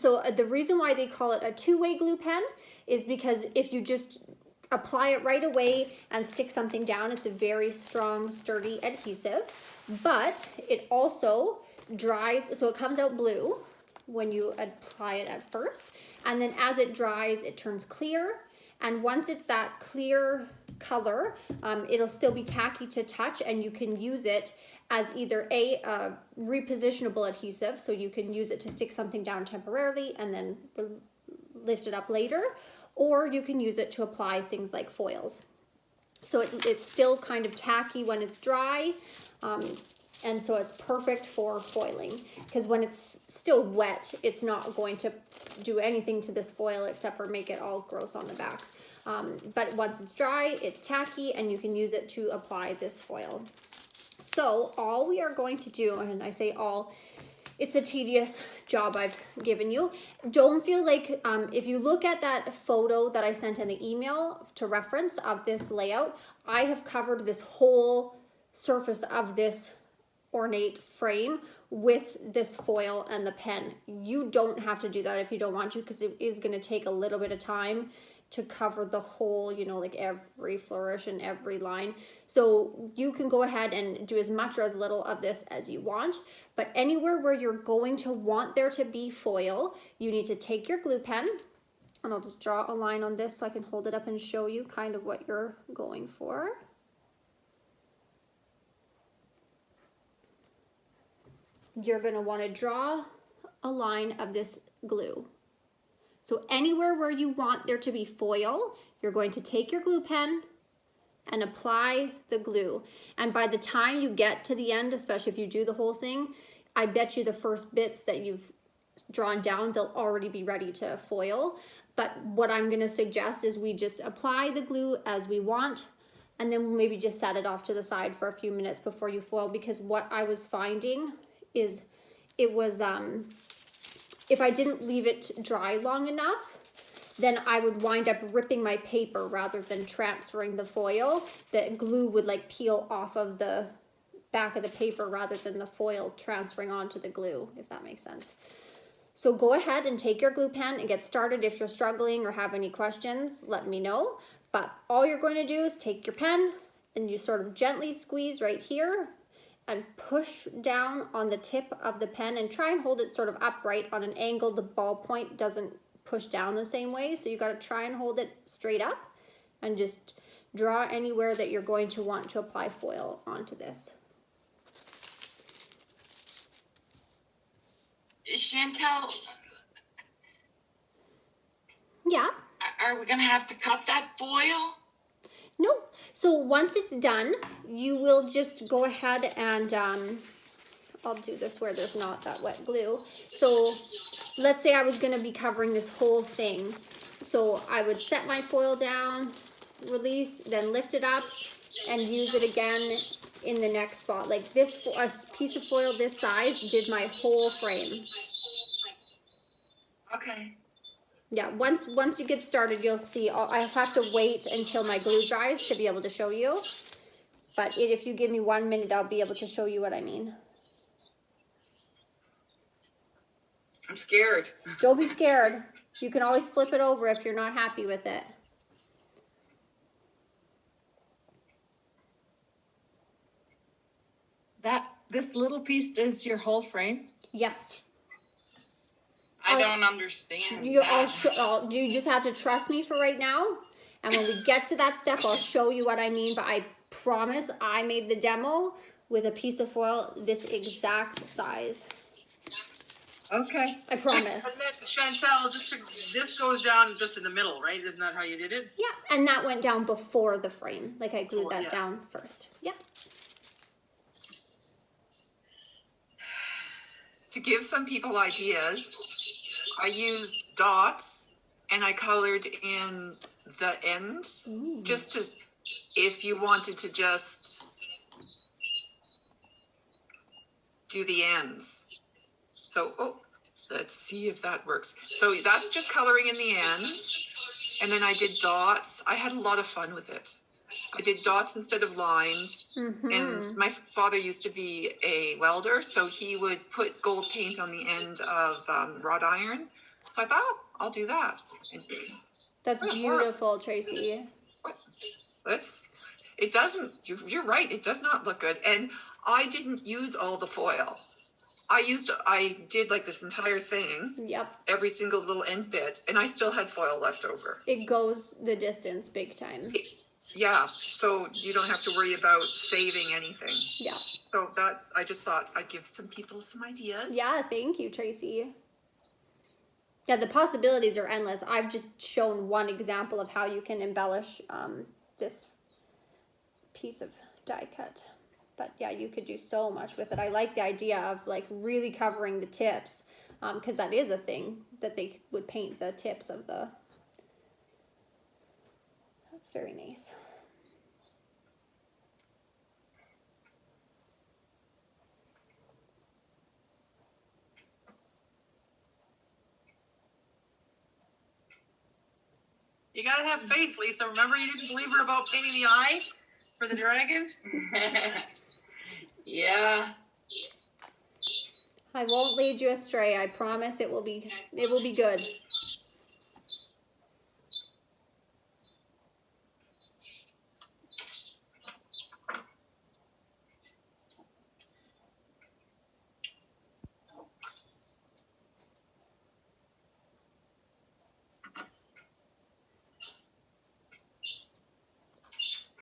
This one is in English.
So the reason why they call it a two-way glue pen is because if you just apply it right away and stick something down, it's a very strong, sturdy adhesive, but it also dries, so it comes out blue when you apply it at first, and then as it dries, it turns clear, and once it's that clear color, it'll still be tacky to touch, and you can use it as either a repositionable adhesive, so you can use it to stick something down temporarily and then lift it up later, or you can use it to apply things like foils. So it's still kind of tacky when it's dry, and so it's perfect for foiling, because when it's still wet, it's not going to do anything to this foil except for make it all gross on the back. But once it's dry, it's tacky, and you can use it to apply this foil. So all we are going to do, and I say all, it's a tedious job I've given you. Don't feel like, if you look at that photo that I sent in the email to reference of this layout, I have covered this whole surface of this ornate frame with this foil and the pen. You don't have to do that if you don't want to, because it is going to take a little bit of time to cover the whole, you know, like every flourish and every line. So you can go ahead and do as much or as little of this as you want, but anywhere where you're going to want there to be foil, you need to take your glue pen, and I'll just draw a line on this so I can hold it up and show you kind of what you're going for. You're going to want to draw a line of this glue. So anywhere where you want there to be foil, you're going to take your glue pen and apply the glue. And by the time you get to the end, especially if you do the whole thing, I bet you the first bits that you've drawn down, they'll already be ready to foil. But what I'm going to suggest is we just apply the glue as we want, and then maybe just set it off to the side for a few minutes before you foil, because what I was finding is it was, if I didn't leave it dry long enough, then I would wind up ripping my paper rather than transferring the foil. The glue would like peel off of the back of the paper rather than the foil transferring onto the glue, if that makes sense. So go ahead and take your glue pen and get started. If you're struggling or have any questions, let me know. But all you're going to do is take your pen and you sort of gently squeeze right here and push down on the tip of the pen and try and hold it sort of upright on an angle. The ballpoint doesn't push down the same way, so you got to try and hold it straight up and just draw anywhere that you're going to want to apply foil onto this. Chantel, Yeah? are we going to have to cut that foil? Nope. So once it's done, you will just go ahead and, I'll do this where there's not that wet glue. So let's say I was going to be covering this whole thing. So I would set my foil down, release, then lift it up, and use it again in the next spot. Like this, a piece of foil this size did my whole frame. Okay. Yeah, once you get started, you'll see. I have to wait until my glue dries to be able to show you. But if you give me 1 minute, I'll be able to show you what I mean. I'm scared. Don't be scared. You can always flip it over if you're not happy with it. This little piece is your whole frame? Yes. I don't understand You just have to trust me for right now. And when we get to that step, I'll show you what I mean. But I promise I made the demo with a piece of foil this exact size. Okay. I promise. And then, Chantel, this goes down just in the middle, right? Isn't that how you did it? Yeah, and that went down before the frame. Like I glued that down first. Yeah. To give some people ideas, I used dots and I colored in the ends. Ooh. Just to, if you wanted to just do the ends. So, let's see if that works. So that's just coloring in the ends. And then I did dots. I had a lot of fun with it. I did dots instead of lines. Mm-hmm. And my father used to be a welder, so he would put gold paint on the end of wrought iron So I thought, oh, I'll do that. And That's Or- beautiful, Tracy. it doesn't, you're right, it does not look good. And I didn't use all the foil. I did like this entire thing, Yep. every single little end bit, and I still had foil left over. It goes the distance big time. Yeah, so you don't have to worry about saving anything. Yeah. So that, I just thought I'd give some people some ideas. Yeah, thank you, Tracy. Yeah, the possibilities are endless. I've just shown one example of how you can embellish this piece of die cut. But yeah, you could do so much with it. I like the idea of like really covering the tips, because that is a thing that they would paint the tips of the. That's very nice. You gotta have faith, Lisa. Remember you didn't believe her about painting the eye for the dragon? Yeah. I won't lead you astray. I promise it will be good.